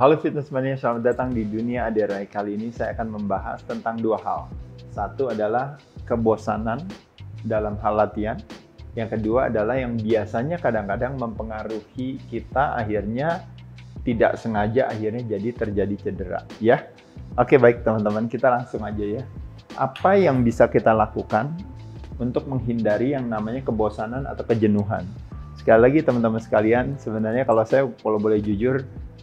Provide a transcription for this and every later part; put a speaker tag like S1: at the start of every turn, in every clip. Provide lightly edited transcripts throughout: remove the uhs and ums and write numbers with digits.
S1: Halo Fitness Mania, selamat datang di Dunia Aderai. Kali ini saya akan membahas tentang dua hal. Satu adalah kebosanan dalam hal latihan. Yang kedua adalah yang biasanya kadang-kadang mempengaruhi kita, akhirnya tidak sengaja akhirnya jadi terjadi cedera. Ya, oke, baik teman-teman, kita langsung aja ya. Apa yang bisa kita lakukan untuk menghindari yang namanya kebosanan atau kejenuhan? Sekali lagi teman-teman sekalian, sebenarnya kalau boleh jujur,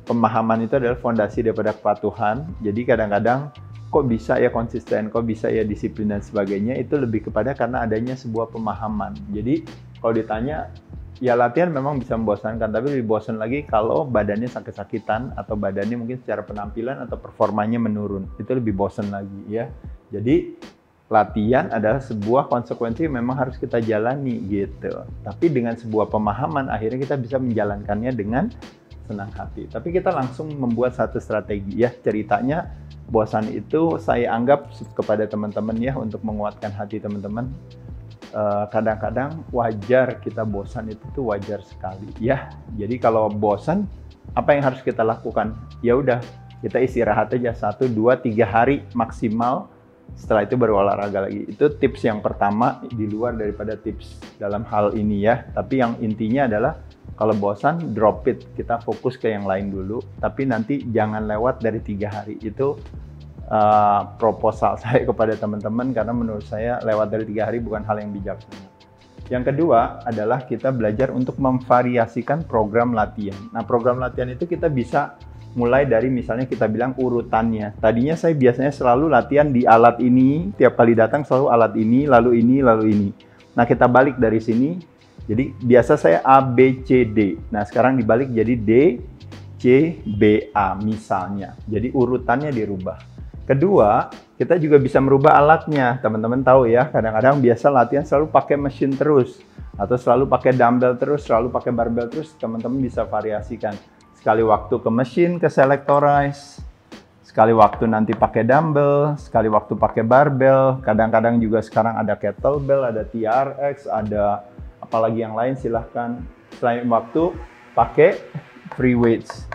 S1: pemahaman itu adalah fondasi daripada kepatuhan. Jadi kadang-kadang kok bisa ya konsisten, kok bisa ya disiplin dan sebagainya, itu lebih kepada karena adanya sebuah pemahaman. Jadi kalau ditanya, ya latihan memang bisa membosankan, tapi lebih bosan lagi kalau badannya sakit-sakitan atau badannya mungkin secara penampilan atau performanya menurun. Itu lebih bosan lagi ya. Jadi latihan adalah sebuah konsekuensi yang memang harus kita jalani gitu. Tapi dengan sebuah pemahaman akhirnya kita bisa menjalankannya dengan senang hati. Tapi kita langsung membuat satu strategi ya. Ceritanya bosan itu saya anggap kepada teman-teman ya, untuk menguatkan hati teman-teman. Kadang-kadang wajar kita bosan, itu tuh wajar sekali ya. Jadi kalau bosan, apa yang harus kita lakukan? Ya udah, kita istirahat aja 1, 2, 3 hari maksimal. Setelah itu baru olahraga lagi. Itu tips yang pertama di luar daripada tips dalam hal ini ya. Tapi yang intinya adalah kalau bosan, drop it. Kita fokus ke yang lain dulu. Tapi nanti jangan lewat dari 3 hari. Itu proposal saya kepada teman-teman, karena menurut saya lewat dari 3 hari bukan hal yang bijaksana. Yang kedua adalah kita belajar untuk memvariasikan program latihan. Nah, program latihan itu kita bisa mulai dari misalnya kita bilang urutannya. Tadinya saya biasanya selalu latihan di alat ini, tiap kali datang selalu alat ini, lalu ini, lalu ini. Nah, kita balik dari sini. Jadi biasa saya A, B, C, D. Nah, sekarang dibalik jadi D, C, B, A misalnya. Jadi urutannya dirubah. Kedua, kita juga bisa merubah alatnya. Teman-teman tahu ya, kadang-kadang biasa latihan selalu pakai mesin terus. Atau selalu pakai dumbbell terus, selalu pakai barbell terus. Teman-teman bisa variasikan. Sekali waktu ke mesin, ke selectorize. Sekali waktu nanti pakai dumbbell, sekali waktu pakai barbell. Kadang-kadang juga sekarang ada kettlebell, ada TRX, ada apalagi yang lain silahkan. Selain waktu pakai free weights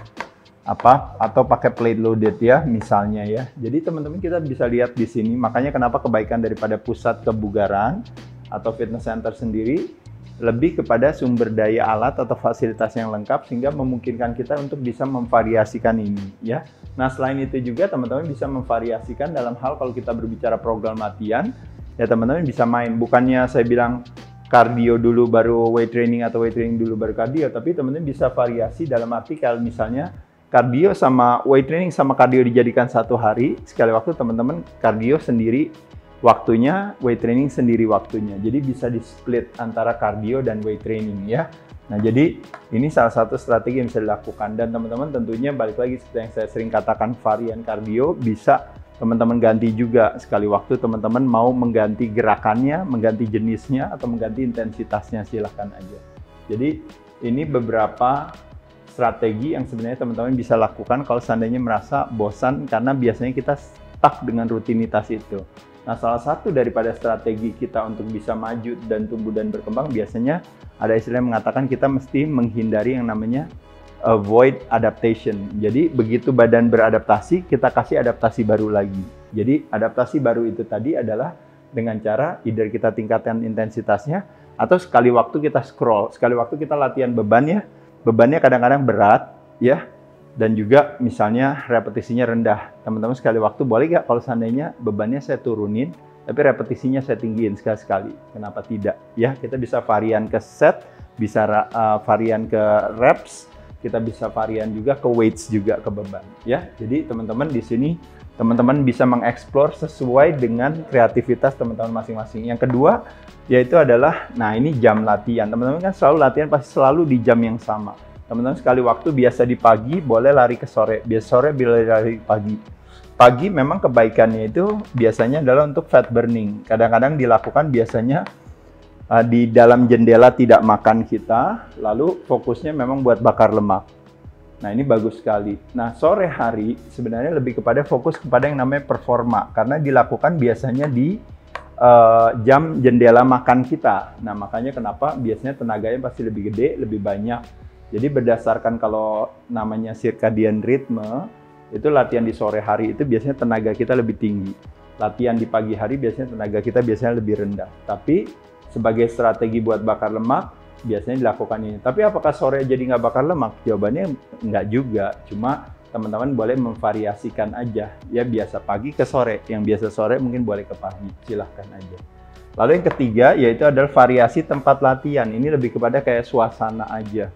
S1: atau pakai plate loaded ya misalnya ya. Jadi teman-teman kita bisa lihat di sini, makanya kenapa kebaikan daripada pusat kebugaran atau fitness center sendiri lebih kepada sumber daya alat atau fasilitas yang lengkap sehingga memungkinkan kita untuk bisa memvariasikan ini ya. Nah, selain itu juga teman-teman bisa memvariasikan dalam hal kalau kita berbicara program latihan ya, teman-teman bisa main, bukannya saya bilang cardio dulu baru weight training atau weight training dulu baru cardio, tapi teman-teman bisa variasi dalam arti kalau misalnya cardio sama weight training sama cardio dijadikan satu hari, sekali waktu teman-teman cardio sendiri waktunya, weight training sendiri waktunya. Jadi bisa di-split antara cardio dan weight training ya. Nah, jadi ini salah satu strategi yang bisa dilakukan, dan teman-teman tentunya balik lagi seperti yang saya sering katakan, varian cardio bisa teman-teman ganti juga. Sekali waktu teman-teman mau mengganti gerakannya, mengganti jenisnya, atau mengganti intensitasnya, silahkan aja. Jadi ini beberapa strategi yang sebenarnya teman-teman bisa lakukan kalau seandainya merasa bosan, karena biasanya kita stuck dengan rutinitas itu. Nah, salah satu daripada strategi kita untuk bisa maju dan tumbuh dan berkembang, biasanya ada istilah yang mengatakan kita mesti menghindari yang namanya avoid adaptation. Jadi begitu badan beradaptasi, kita kasih adaptasi baru lagi. Jadi adaptasi baru itu tadi adalah dengan cara either kita tingkatkan intensitasnya, atau sekali waktu kita scroll, sekali waktu kita latihan bebannya kadang-kadang berat ya, dan juga misalnya repetisinya rendah. Teman-teman sekali waktu boleh nggak kalau seandainya bebannya saya turunin, tapi repetisinya saya tinggiin sekali-sekali. Kenapa tidak? Ya, kita bisa varian ke set, bisa varian ke reps, kita bisa varian juga ke weights juga ke beban ya. Jadi teman-teman di sini teman-teman bisa mengeksplor sesuai dengan kreativitas teman-teman masing-masing. Yang kedua yaitu adalah, nah ini jam latihan. Teman-teman kan selalu latihan pasti selalu di jam yang sama. Teman-teman sekali waktu biasa di pagi boleh lari ke sore, biasa sore boleh lari pagi. Pagi memang kebaikannya itu biasanya adalah untuk fat burning. Kadang-kadang dilakukan biasanya di dalam jendela tidak makan kita, lalu fokusnya memang buat bakar lemak. Nah, ini bagus sekali. Nah, sore hari sebenarnya lebih kepada fokus kepada yang namanya performa, karena dilakukan biasanya di jam jendela makan kita. Nah, makanya kenapa biasanya tenaganya pasti lebih gede, lebih banyak Jadi berdasarkan kalau namanya circadian rhythm, itu latihan di sore hari itu biasanya tenaga kita lebih tinggi. Latihan di pagi hari biasanya tenaga kita biasanya lebih rendah. Tapi sebagai strategi buat bakar lemak, biasanya dilakukan ini. Tapi apakah sore jadi nggak bakar lemak? Jawabannya nggak juga. Cuma teman-teman boleh memvariasikan aja. Ya biasa pagi ke sore. Yang biasa sore mungkin boleh ke pagi. Silahkan aja. Lalu yang ketiga yaitu adalah variasi tempat latihan. Ini lebih kepada kayak suasana aja.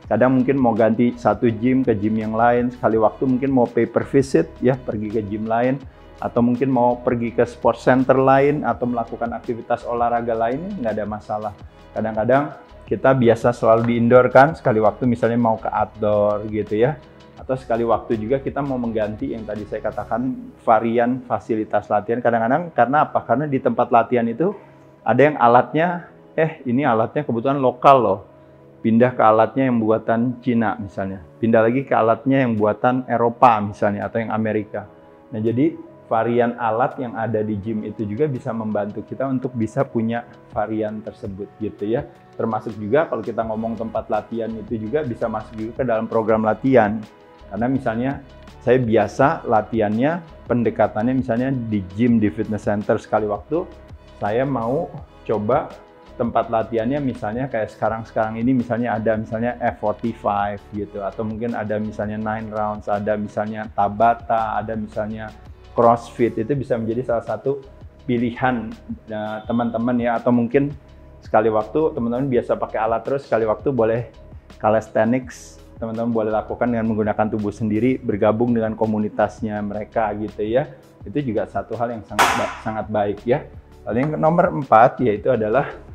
S1: Kadang mungkin mau ganti satu gym ke gym yang lain, sekali waktu mungkin mau pay per visit, ya pergi ke gym lain, atau mungkin mau pergi ke sport center lain, atau melakukan aktivitas olahraga lain, nggak ada masalah. Kadang-kadang kita biasa selalu di indoor kan, sekali waktu misalnya mau ke outdoor gitu ya, atau sekali waktu juga kita mau mengganti yang tadi saya katakan varian fasilitas latihan. Kadang-kadang karena apa? Karena di tempat latihan itu ada yang alatnya, ini alatnya kebetulan lokal loh. Pindah ke alatnya yang buatan Cina misalnya, pindah lagi ke alatnya yang buatan Eropa misalnya, atau yang Amerika. Nah jadi varian alat yang ada di gym itu juga bisa membantu kita untuk bisa punya varian tersebut gitu ya. Termasuk juga kalau kita ngomong tempat latihan itu juga bisa masuk juga ke dalam program latihan. Karena misalnya saya biasa latihannya, pendekatannya misalnya di gym, di fitness center sekali waktu, saya mau coba tempat latihannya misalnya kayak sekarang ini misalnya ada misalnya F45 gitu, atau mungkin ada misalnya 9 rounds, ada misalnya Tabata, ada misalnya CrossFit. Itu bisa menjadi salah satu pilihan teman-teman ya, atau mungkin sekali waktu teman-teman biasa pakai alat terus, sekali waktu boleh calisthenics, teman-teman boleh lakukan dengan menggunakan tubuh sendiri, bergabung dengan komunitasnya mereka gitu ya. Itu juga satu hal yang sangat baik ya. Lalu yang nomor 4 yaitu adalah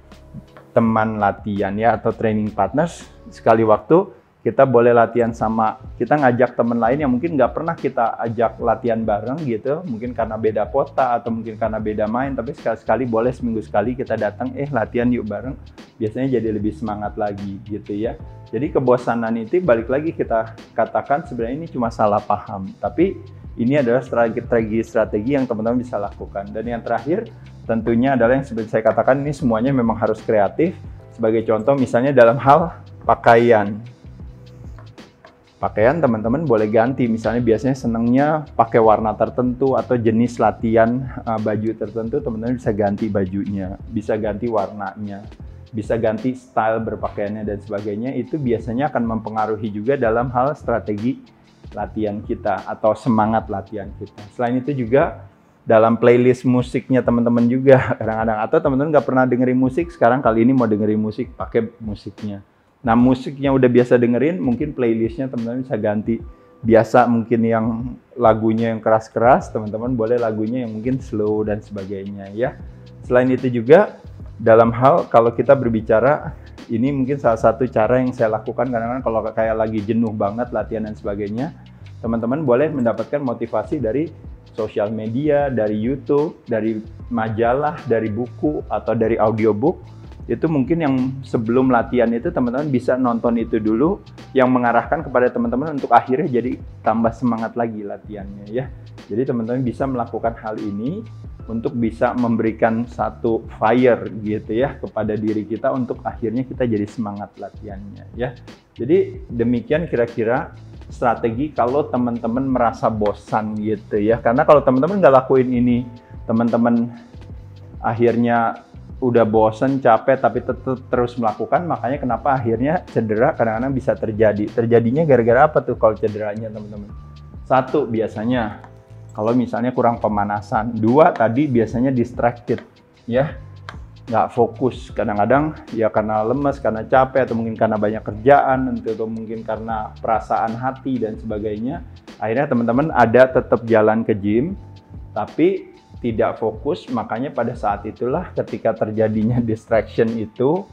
S1: teman latihan ya, atau training partners. Sekali waktu kita boleh latihan sama, kita ngajak teman lain yang mungkin nggak pernah kita ajak latihan bareng gitu, mungkin karena beda kota atau mungkin karena beda main, tapi sekali-sekali boleh seminggu sekali kita datang, latihan yuk bareng, biasanya jadi lebih semangat lagi gitu ya. Jadi kebosanan itu balik lagi kita katakan sebenarnya ini cuma salah paham, tapi ini adalah strategi yang teman-teman bisa lakukan. Dan yang terakhir tentunya adalah yang seperti saya katakan, ini semuanya memang harus kreatif. Sebagai contoh misalnya dalam hal pakaian. Pakaian teman-teman boleh ganti, misalnya biasanya senangnya pakai warna tertentu atau jenis latihan baju tertentu, teman-teman bisa ganti bajunya, bisa ganti warnanya, bisa ganti style berpakaiannya dan sebagainya. Itu biasanya akan mempengaruhi juga dalam hal strategi latihan kita atau semangat latihan kita. Selain itu juga dalam playlist musiknya teman-teman juga kadang-kadang, atau teman-teman nggak pernah dengerin musik, sekarang kali ini mau dengerin musik, pakai musiknya. Nah musiknya udah biasa dengerin, mungkin playlistnya teman-teman bisa ganti. Biasa mungkin yang lagunya yang keras-keras, teman-teman boleh lagunya yang mungkin slow dan sebagainya ya. Selain itu juga dalam hal kalau kita berbicara, ini mungkin salah satu cara yang saya lakukan kadang-kadang kalau kayak lagi jenuh banget latihan dan sebagainya, teman-teman boleh mendapatkan motivasi dari sosial media, dari YouTube, dari majalah, dari buku, atau dari audiobook. Itu mungkin yang sebelum latihan itu teman-teman bisa nonton itu dulu, yang mengarahkan kepada teman-teman untuk akhirnya jadi tambah semangat lagi latihannya ya. Jadi teman-teman bisa melakukan hal ini untuk bisa memberikan satu fire gitu ya kepada diri kita untuk akhirnya kita jadi semangat latihannya ya. Jadi demikian kira-kira strategi kalau teman-teman merasa bosan gitu ya. Karena kalau teman-teman nggak lakuin ini, teman-teman akhirnya udah bosan, capek, tapi tetap terus melakukan, makanya kenapa akhirnya cedera kadang-kadang bisa terjadi. Terjadinya gara-gara apa tuh kalau cederanya teman-teman? Satu, biasanya kalau misalnya kurang pemanasan. Dua, tadi biasanya distracted ya, nggak fokus. Kadang-kadang ya karena lemes, karena capek, atau mungkin karena banyak kerjaan, atau mungkin karena perasaan hati dan sebagainya. Akhirnya teman-teman ada tetap jalan ke gym, tapi tidak fokus. Makanya pada saat itulah ketika terjadinya distraction itu,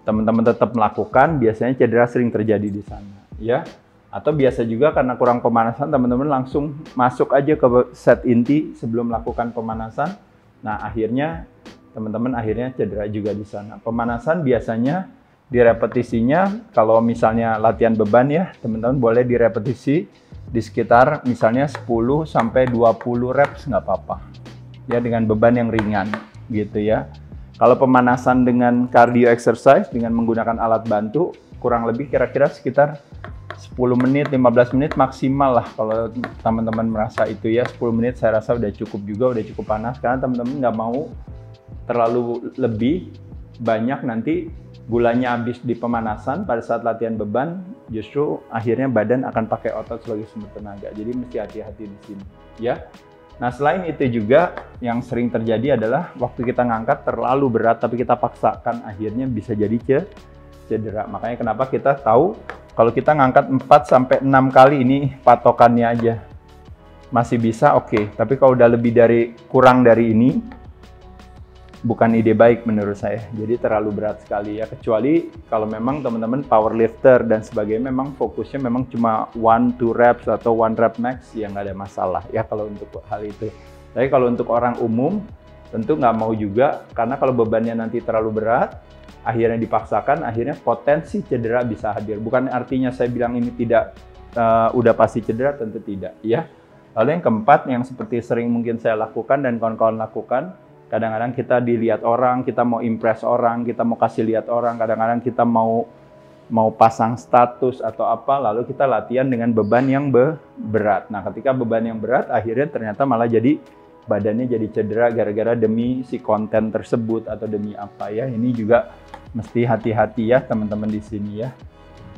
S1: teman-teman tetap melakukan, biasanya cedera sering terjadi di sana ya. Atau biasa juga karena kurang pemanasan, teman-teman langsung masuk aja ke set inti sebelum melakukan pemanasan. Nah akhirnya teman-teman akhirnya cedera juga di sana. Pemanasan biasanya di repetisinya, kalau misalnya latihan beban ya, teman-teman boleh direpetisi di sekitar misalnya 10-20 reps nggak apa-apa ya, dengan beban yang ringan gitu ya. Kalau pemanasan dengan cardio exercise dengan menggunakan alat bantu, kurang lebih kira-kira sekitar 10 menit, 15 menit maksimal lah kalau teman-teman merasa itu ya. 10 menit saya rasa udah cukup juga, udah cukup panas, karena teman-teman nggak mau terlalu lebih banyak nanti gulanya habis di pemanasan pada saat latihan beban, justru akhirnya badan akan pakai otot sebagai sumber tenaga. Jadi mesti hati-hati di sini ya. Nah, selain itu juga yang sering terjadi adalah waktu kita ngangkat terlalu berat tapi kita paksakan, akhirnya bisa jadi cedera. Makanya kenapa kita tahu kalau kita ngangkat 4-6 kali, ini patokannya aja. Masih bisa, oke. Tapi kalau udah kurang dari ini, bukan ide baik menurut saya. Jadi terlalu berat sekali ya. Kecuali kalau memang teman-teman powerlifter dan sebagainya, memang fokusnya memang cuma 1-2 reps atau 1 rep max, ya nggak ada masalah ya kalau untuk hal itu. Tapi kalau untuk orang umum, tentu nggak mau juga, karena kalau bebannya nanti terlalu berat, akhirnya dipaksakan, akhirnya potensi cedera bisa hadir. Bukan artinya saya bilang ini tidak udah pasti cedera, tentu tidak ya. Lalu yang keempat, yang seperti sering mungkin saya lakukan dan kawan-kawan lakukan, kadang-kadang kita dilihat orang, kita mau impress orang, kita mau kasih lihat orang, kadang-kadang kita mau pasang status atau apa, lalu kita latihan dengan beban yang berat. Nah, ketika beban yang berat, akhirnya ternyata malah jadi badannya jadi cedera gara-gara demi si konten tersebut atau demi apa ya. Ini juga mesti hati-hati ya teman-teman di sini ya.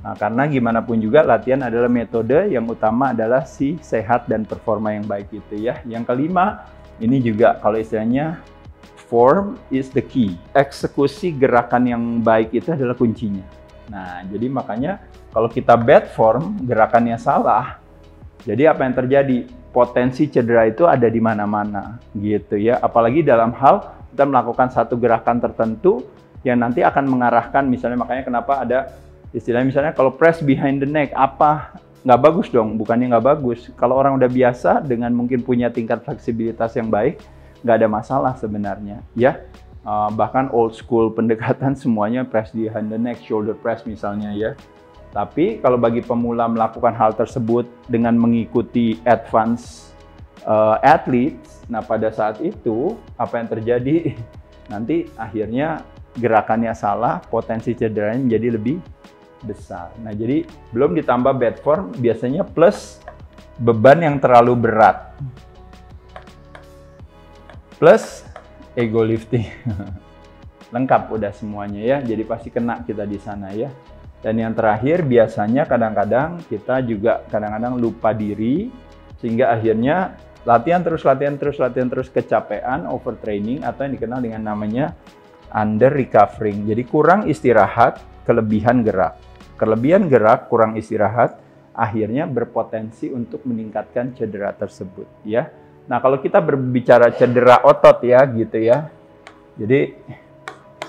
S1: Nah, karena gimana pun juga latihan adalah metode, yang utama adalah si sehat dan performa yang baik itu ya. Yang kelima, ini juga kalau istilahnya form is the key. Eksekusi gerakan yang baik itu adalah kuncinya. Nah, jadi makanya kalau kita bad form, gerakannya salah, jadi apa yang terjadi? Potensi cedera itu ada di mana-mana gitu ya. Apalagi dalam hal kita melakukan satu gerakan tertentu yang nanti akan mengarahkan, misalnya makanya kenapa ada istilahnya misalnya kalau press behind the neck, apa nggak bagus dong? Bukannya nggak bagus. Kalau orang udah biasa dengan mungkin punya tingkat fleksibilitas yang baik, nggak ada masalah sebenarnya ya. Bahkan old school pendekatan semuanya press behind the neck, shoulder press misalnya ya. Tapi kalau bagi pemula melakukan hal tersebut dengan mengikuti advance athletes, nah pada saat itu apa yang terjadi? Nanti akhirnya gerakannya salah, potensi cederanya menjadi lebih besar. Nah, jadi belum ditambah bad form, biasanya plus beban yang terlalu berat. Plus ego lifting. Lengkap udah semuanya ya. Jadi pasti kena kita di sana ya. Dan yang terakhir, biasanya kadang-kadang kita juga kadang-kadang lupa diri, sehingga akhirnya latihan terus kecapean, overtraining, atau yang dikenal dengan namanya under recovering. Jadi kurang istirahat, kelebihan gerak. Kelebihan gerak, kurang istirahat, akhirnya berpotensi untuk meningkatkan cedera tersebut ya. Nah, kalau kita berbicara cedera otot ya gitu ya. Jadi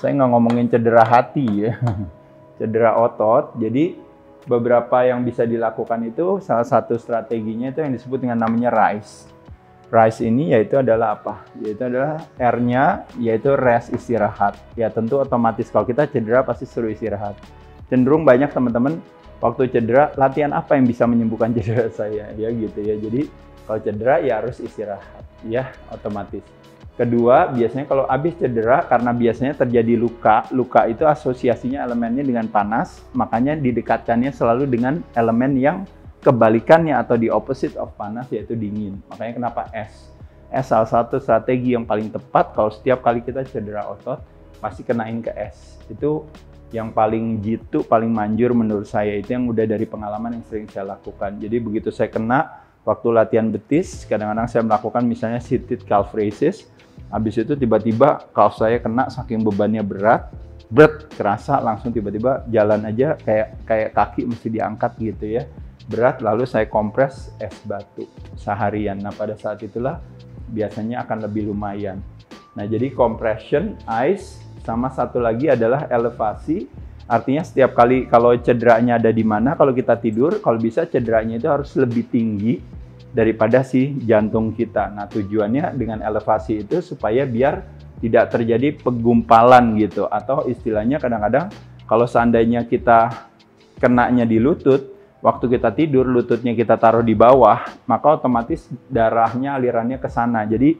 S1: saya nggak ngomongin cedera hati ya. Cedera otot. Jadi beberapa yang bisa dilakukan itu, salah satu strateginya itu yang disebut dengan namanya RICE. RICE ini yaitu adalah apa? Yaitu adalah R-nya yaitu rest, istirahat. Ya tentu otomatis kalau kita cedera pasti suruh istirahat. Cenderung banyak teman-teman waktu cedera, latihan apa yang bisa menyembuhkan cedera saya ya gitu ya. Jadi kalau cedera ya harus istirahat ya otomatis. Kedua, biasanya kalau habis cedera, karena biasanya terjadi luka itu asosiasinya elemennya dengan panas, makanya didekatkannya selalu dengan elemen yang kebalikannya atau the opposite of panas, yaitu dingin. Makanya kenapa es? Es salah satu strategi yang paling tepat kalau setiap kali kita cedera otot, pasti kenain ke es. Itu yang paling jitu, paling manjur menurut saya, itu yang udah dari pengalaman yang sering saya lakukan. Jadi begitu saya kena, waktu latihan betis, kadang-kadang saya melakukan misalnya seated calf raises. Habis itu tiba-tiba calf saya kena saking bebannya berat, kerasa langsung tiba-tiba jalan aja kayak kaki mesti diangkat gitu ya. Berat, lalu saya kompres es batu seharian. Nah, pada saat itulah biasanya akan lebih lumayan. Nah, jadi compression, ice, sama satu lagi adalah elevasi. Artinya setiap kali kalau cederanya ada di mana, kalau kita tidur, kalau bisa cederanya itu harus lebih tinggi daripada si jantung kita. Nah, tujuannya dengan elevasi itu supaya biar tidak terjadi pegumpalan gitu. Atau istilahnya kadang-kadang kalau seandainya kita kenanya di lutut, waktu kita tidur lututnya kita taruh di bawah, maka otomatis darahnya alirannya ke sana. Jadi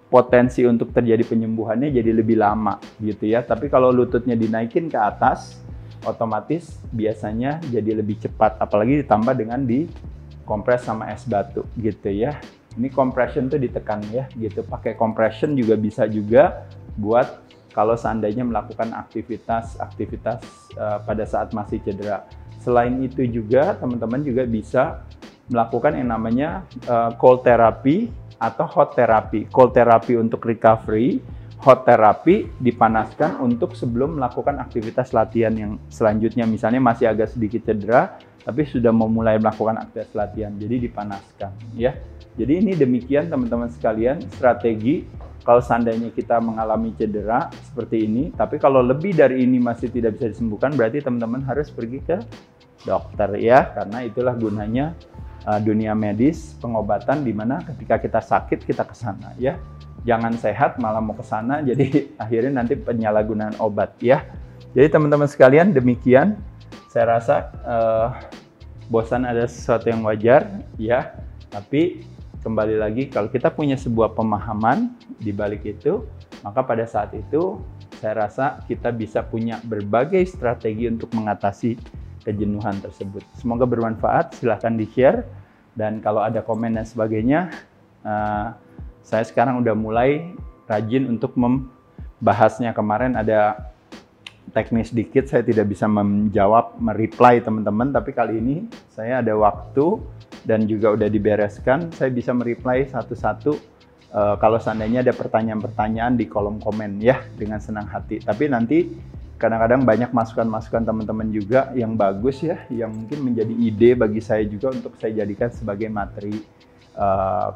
S1: potensi untuk terjadi penyembuhannya jadi lebih lama gitu ya. Tapi kalau lututnya dinaikin ke atas, otomatis biasanya jadi lebih cepat, apalagi ditambah dengan dikompres sama es batu gitu ya. Ini compression tuh ditekan ya gitu, pakai compression juga bisa juga buat kalau seandainya melakukan aktivitas pada saat masih cedera. Selain itu juga teman-teman juga bisa melakukan yang namanya cold therapy atau hot therapy. Cold therapy untuk recovery, hot therapy dipanaskan untuk sebelum melakukan aktivitas latihan yang selanjutnya. Misalnya masih agak sedikit cedera, tapi sudah memulai melakukan aktivitas latihan, jadi dipanaskan ya. Jadi ini demikian teman-teman sekalian strategi kalau seandainya kita mengalami cedera seperti ini, tapi kalau lebih dari ini masih tidak bisa disembuhkan, berarti teman-teman harus pergi ke dokter ya, karena itulah gunanya dunia medis, pengobatan, di mana ketika kita sakit kita ke sana ya. Jangan sehat malah mau ke sana, jadi akhirnya nanti penyalahgunaan obat ya. Jadi teman-teman sekalian demikian, saya rasa bosan ada sesuatu yang wajar ya, tapi kembali lagi kalau kita punya sebuah pemahaman di balik itu, maka pada saat itu saya rasa kita bisa punya berbagai strategi untuk mengatasi kejenuhan tersebut. Semoga bermanfaat, silahkan di-share, dan kalau ada komen dan sebagainya, saya sekarang udah mulai rajin untuk membahasnya. Kemarin ada teknis dikit, saya tidak bisa menjawab, mereply teman-teman, tapi kali ini saya ada waktu dan juga udah dibereskan, saya bisa mereply satu-satu kalau seandainya ada pertanyaan-pertanyaan di kolom komen ya, dengan senang hati. Tapi nanti kadang-kadang banyak masukan-masukan teman-teman juga yang bagus ya, yang mungkin menjadi ide bagi saya juga untuk saya jadikan sebagai materi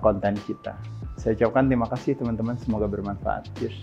S1: konten kita. Saya ucapkan terima kasih teman-teman, semoga bermanfaat. Cheers.